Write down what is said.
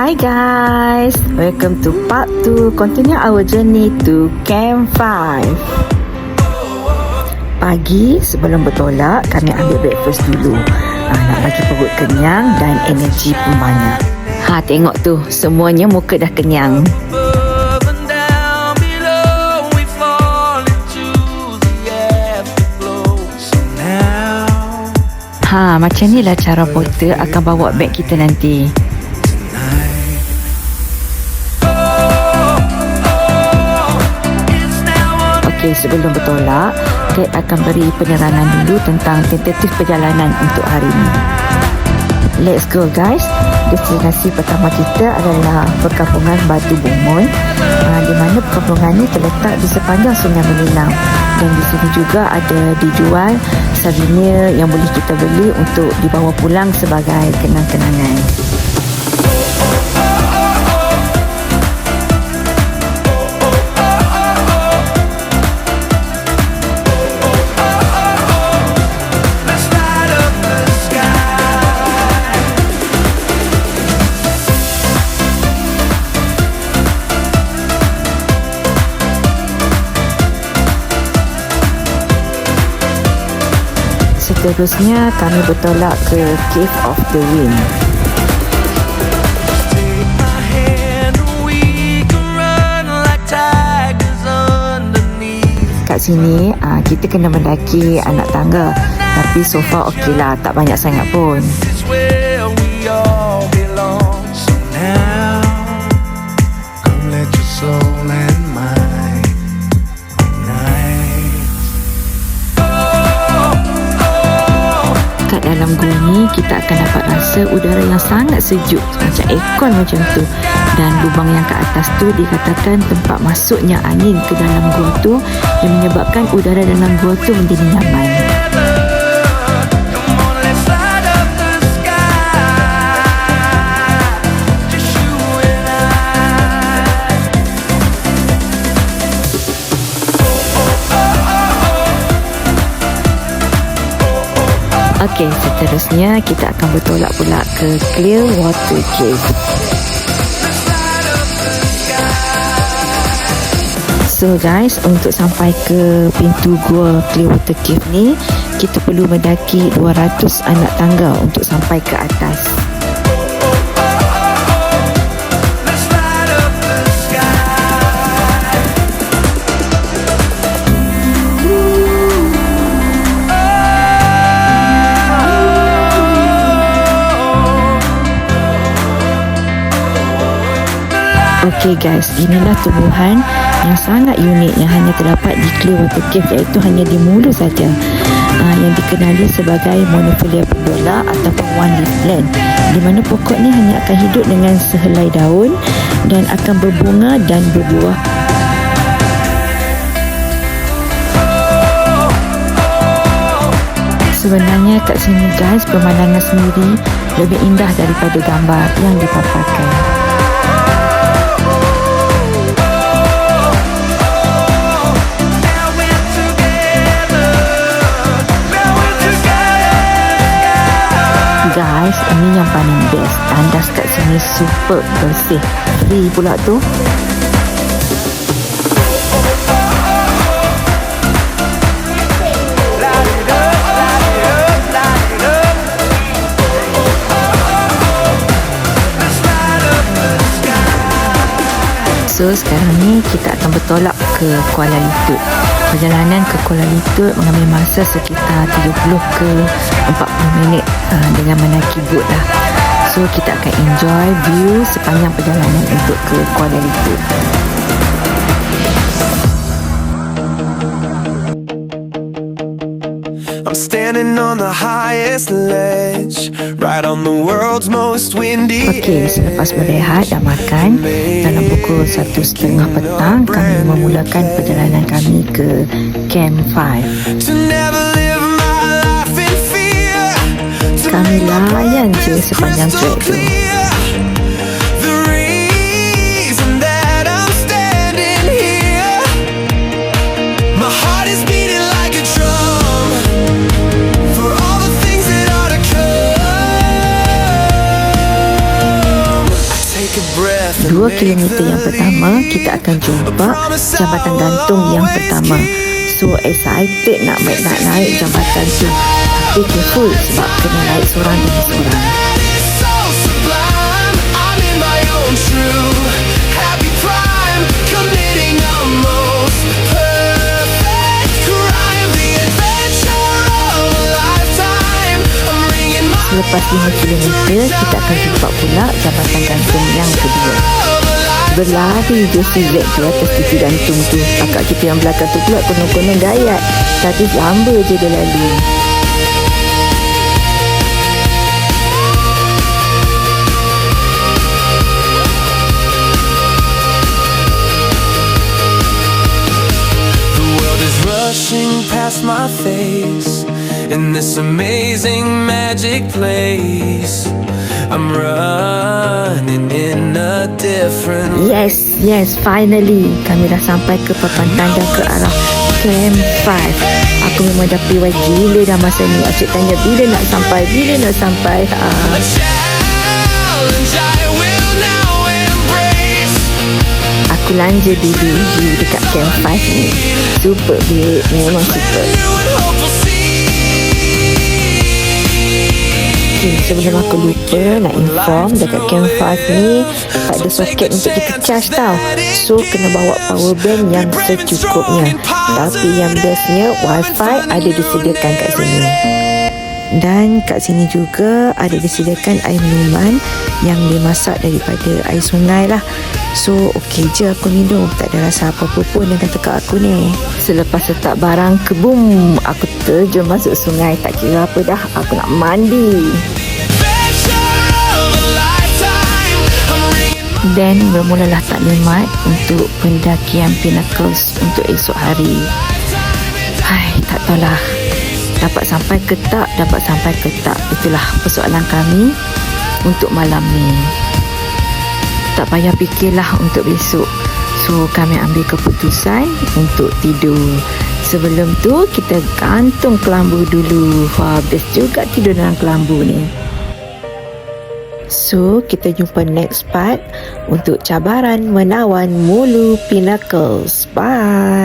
Hi guys, welcome to part 2. Continue our journey to Camp 5. Pagi sebelum bertolak, kami ambil breakfast dulu. Nak bagi perut kenyang dan energi pun banyak. Tengok tu, semuanya muka dah kenyang. Macam ni lah cara porter akan bawa beg kita nanti. Okey, sebelum bertolak, guide akan beri penerangan dulu tentang tentatif perjalanan untuk hari ini. Let's go guys. Destinasi pertama kita adalah perkampungan Batu Bomon, di mana perkampungan ini terletak di sepanjang Sungai Melinang. Dan di sini juga ada dijual souvenir yang boleh kita beli untuk dibawa pulang sebagai kenang-kenangan. Seterusnya kami bertolak ke Cave of the Wind. Kat sini kita kena mendaki anak tangga, tapi so far okey lah, tak banyak sangat pun. Dalam gua ni kita akan dapat rasa udara yang sangat sejuk, macam aircon macam tu. Dan lubang yang ke atas tu dikatakan tempat masuknya angin ke dalam gua tu, yang menyebabkan udara dalam gua tu menjadi nyaman. Okey, seterusnya kita akan bertolak pula ke Clearwater Cave. So guys, untuk sampai ke pintu gua Clearwater Cave ni, kita perlu mendaki 200 anak tangga untuk sampai ke atas. Okey guys, inilah tumbuhan yang sangat unik yang hanya terdapat di Clearwater Cave, iaitu hanya di mula saja, yang dikenali sebagai Monophylla pudola ataupun one leaf plant, di mana pokok ni hanya akan hidup dengan sehelai daun dan akan berbunga dan berbuah. Sebenarnya kat sini guys, pemandangan sendiri lebih indah daripada gambar yang dipaparkan. Guys, ini yang paling best. Tandas kat sini super bersih. Free pula tu. So sekarang ni kita akan bertolak ke Kuala Lutut. Perjalanan ke Kuala Lutut mengambil masa sekitar 30 ke 40 minit dengan menaiki boat lah. So kita akan enjoy view sepanjang perjalanan untuk ke Kuala Lutut. I'm standing on the highest ledge, right on the world's most windy. Okey, selepas berehat dan makan, dalam pukul 1:30 petang, kami memulakan perjalanan kami ke Camp 5. Kami layan je sepanjang trek tu. breath and 2 make kilometer the yang pertama kita akan jumpa jambatan gantung yang pertama. So excited nak naik jambatan tu. Tapi careful sebab kena naik seorang demi seorang. so sublime. I'm in my own true happy prime, committing a most perfect crime. The adventure of a lifetime. I'm ringing my Selepas 5 kilometer kita akan jumpa pula jambatan gantung yang kedua. Berlari je si Z di atas TV gantung tu. Kakak kita yang belakang tu pula konon-konon gayat. Tapi lamba je dia lalu. The world is rushing past my face in this amazing magic place. I'm running in a different Yes, finally kami dah sampai ke papan tanda ke arah Camp 5. Aku memang dah piwai gila dah masa ni. Acik tanya bila nak sampai. challenge I will now embrace. Aku lanja dulu di dekat Camp 5 ni. Super babe, memang super. You would hope we'll see. Okay, sebelum aku lupa nak inform, dekat Camp 5 ni tak ada soket untuk kita charge tau. So kena bawa power bank yang secukupnya. Tapi yang bestnya wifi ada disediakan kat sini. Dan kat sini juga ada disediakan air minuman yang dimasak daripada air sungai lah. So okey je aku minum, tak ada rasa apa-apa pun dengan tekak aku ni. Selepas letak barang ke boom, aku terjun masuk sungai. Tak kira apa dah, aku nak mandi. Adventure of a lifetime. I'm ringing my Dan bermulalah taklimat untuk pendakian Pinnacles untuk esok hari. Hai, tak tahulah dapat sampai ke tak. Itulah persoalan kami untuk malam ni. Tak payah fikirlah untuk besok. So kami ambil keputusan untuk tidur. Sebelum tu kita gantung kelambu dulu. Wah, best juga tidur dalam kelambu ni. So kita jumpa next part untuk cabaran menawan Mulu Pinnacles. Bye.